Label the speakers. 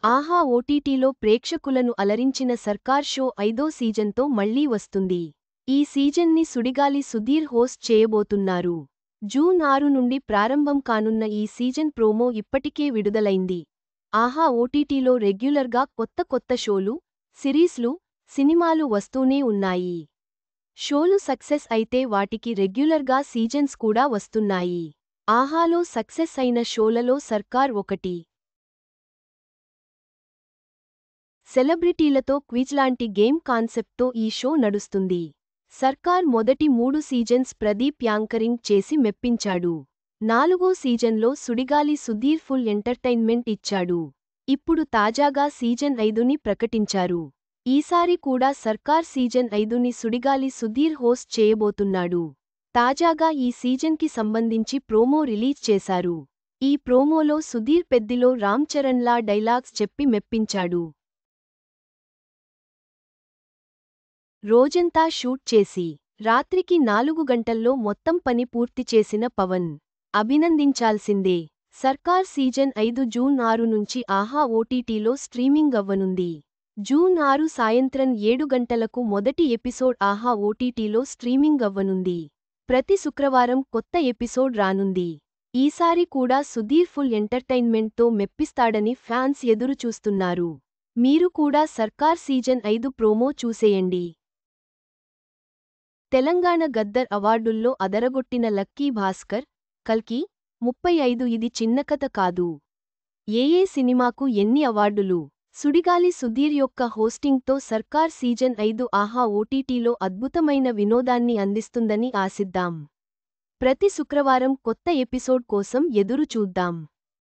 Speaker 1: ఆహా ఓటీటీలో ప్రేక్షకులను అలరించిన సర్కార్ షో 5వ సీజన్తో మళ్లీ వస్తుంది. ఈ సీజన్ని సుడిగాలి సుధీర్ హోస్ట్ చేయబోతున్నారు. జూన్ 6 నుండి ప్రారంభం కానున్న ఈ సీజన్ ప్రోమో ఇప్పటికే విడుదలైంది. ఆహా ఓటీటీలో రెగ్యులర్గా కొత్త షోలు, సిరీస్లు, సినిమాలు వస్తూనే ఉన్నాయి. షోలు సక్సెస్ అయితే వాటికి రెగ్యులర్గా సీజన్స్ కూడా వస్తున్నాయి. ఆహాలో సక్సెస్ అయిన షోలలో సర్కార్ ఒకటి. సెలబ్రిటీలతో క్విజ్లాంటి గేమ్ కాన్సెప్ట్తో ఈ షో నడుస్తుంది. సర్కార్ మొదటి 3 సీజన్స్ ప్రదీప్ యాంకరింగ్ చేసి మెప్పించాడు. 4వ సీజన్లో సుడిగాలి సుధీర్ ఫుల్ ఎంటర్టైన్మెంట్ ఇచ్చాడు. ఇప్పుడు తాజాగా సీజన్ 5ని ప్రకటించారు. ఈసారి కూడా సర్కార్ సీజన్ 5ని సుడిగాలి సుధీర్ హోస్ట్ చేయబోతున్నాడు. తాజాగా ఈ సీజన్కి సంబంధించి ప్రోమో రిలీజ్ చేశారు. ఈ ప్రోమోలో సుధీర్ పెద్దిలో రామ్ చరణ్లా డైలాగ్స్ చెప్పి మెప్పించాడు. రోజంతా షూట్ చేసి, రాత్రికి 4 గంటల్లో మొత్తం పని పూర్తి చేసిన పవన్ అభినందించాల్సిందే. సర్కార్ సీజన్ 5 జూన్ 6 నుంచి ఆహా ఓటీటీలో స్ట్రీమింగ్ అవ్వనుంది. జూన్ 6 సాయంత్రం 7 గంటలకు మొదటి ఎపిసోడ్ ఆహా ఓటీటీలో స్ట్రీమింగ్ అవ్వనుంది. ప్రతి శుక్రవారం కొత్త ఎపిసోడ్ రానుంది. ఈసారి కూడా సుధీర్ ఫుల్ ఎంటర్టైన్మెంట్తో మెప్పిస్తాడని ఫ్యాన్స్ ఎదురు చూస్తున్నారు. మీరు కూడా సర్కార్ సీజన్ 5 ప్రోమో చూసేయండి. తెలంగాణ గద్దర్ అవార్డుల్లో అదరగొట్టిన లక్కీ భాస్కర్, కల్కి, 35 ఇది చిన్న కథ కాదు. ఏ సినిమాకు ఎన్ని అవార్డులు? సుడిగాలి సుధీర్ యొక్క హోస్టింగ్తో సర్కార్ సీజన్ 5 ఆహా ఓటీటీలో అద్భుతమైన వినోదాన్ని అందిస్తుందని ఆశిద్దాం. ప్రతి శుక్రవారం కొత్త ఎపిసోడ్ కోసం ఎదురు చూద్దాం.